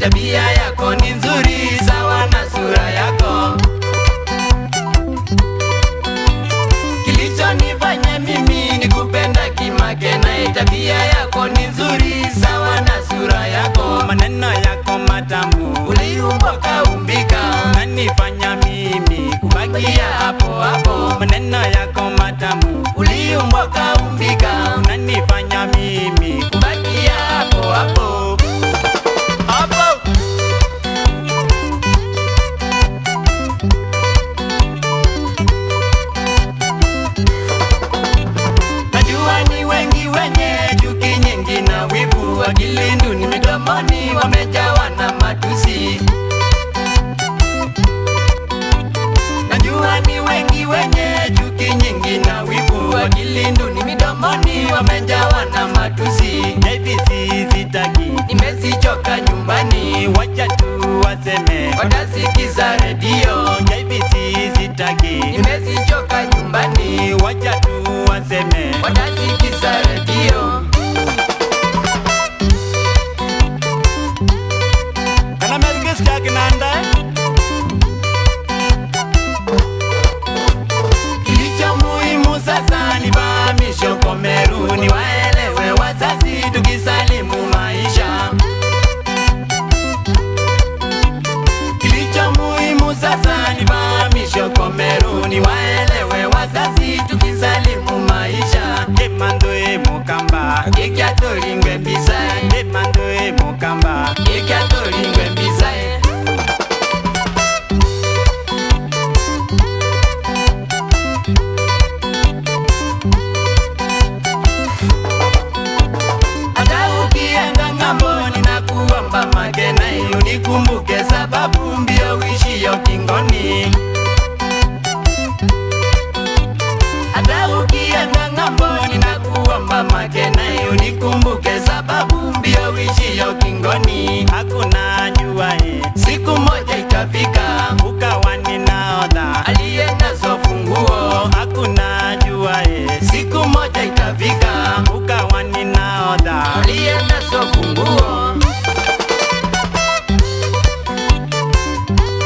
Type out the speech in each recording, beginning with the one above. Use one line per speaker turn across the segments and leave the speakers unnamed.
tabia yako ni nzuri sawa na sura yako. Kilichonifanya mimi nikupenda kimakena, tabia yako ni nzuri sawa na sura yako.
Maneno yako matamu,
uliumbwa kaumbika,
unanifanya mimi
kubakia hapo hapo.
Maneno yako matamu,
uliumbwa kaumbika,
unanifanya mimi
kubakia hapo hapo. Najua ni wengi wenye chuki nyingi na wivu, akili nduni midomoni wamejawa na matusi. Najua ni wengi wenye chuki nyingi na wivu, akili nduni midomoni wamejawa na matusi.
ABC sitaki,
nimezichoka nyumbani,
wacha tu waseme,
watasikiza redio.
ABC sitaki,
nimezichoka nyumbani,
wacha tu waseme,
watasikiza redio.
kana merikesikia kinanda.
Kilicho muhimu sasa ni fahamisho kwa Meru, ni waelewe wazazi tukisalimu maisha. Kilicho muhimu sasa ni fahamisho kwa Meru, ni waelewe wazazi tukisalimu maisha.
Emandoe mukamba,
Ikiatolingwe mbisae,
emandoe mukamba,
ikiatolingwe mbisae. Hata ukienda ng'ambo ninakuomba Makena, unikumbuke sababu mbio uishio kingoni. Hata ukienda ng'ambo ninakuomba Makena, unikumbuke sababu mbio uishio kingoni.
hakuna juae,
Siku moja itafika,
ukawa ninaodha,
aliye nazo funguo.
hakuna juae,
Siku moja itafika,
ukawa ninaodha.
aliye nazo funguo.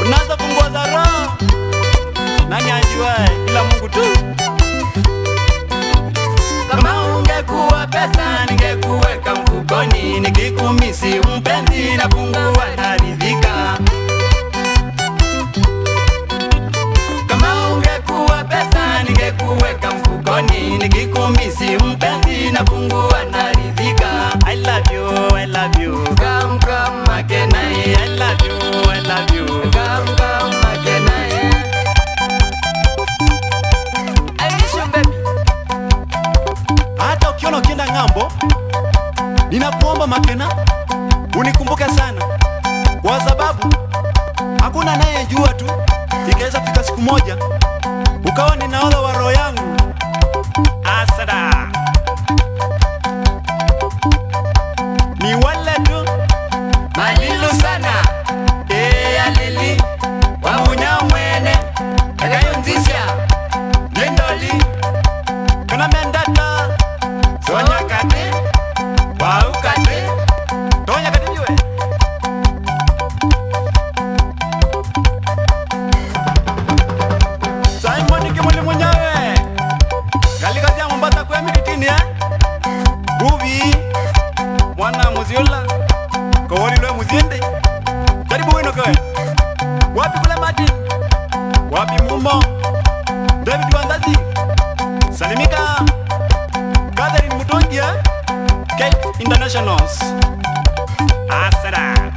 Unazo funguo za roho, nani ajuae? Ila Mungu tu.
Kama ungekuwa pesa ningekuweka mfukoni, nikikumisi mpenzi na fungua naridhika. Kama ungekuwa pesa ningekuweka mfukoni, nikikumisi mpenzi na fungua naridhika.
I love you, I love you,
Come come Makena,
I love you, I love you.
come come Makena. I miss you baby.
Hata ukiona ukienda ng'ambo, ninakuomba Makena, unikumbuke sana, kwa sababu hakuna anayejua tu, ikaweza fika siku moja ukawa ni nahodha wa roho yangu. Asada ni wale tu
Malilu sana, alili wamunya mwene akayonzisya nendoli
kana mendata
sonya kate waukate.
tonya kadiwe Simon Kimoli mwenyewe kalikazia Mombasa kwa mititini Bubi mwana muziola kowori lwe muziende karibu wino kwe wapi kule Martin wapi Mumo David Wandazi salimika Catherine Mutongia Kate Internationals asara.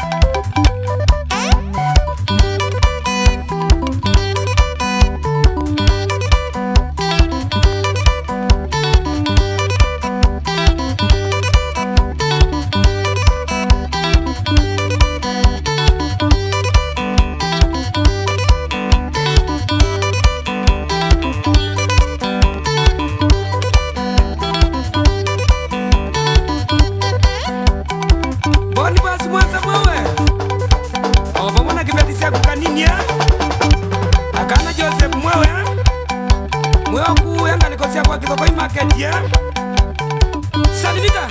Mweoku yanga nikosea kwa kithoko imaketi ya Salimika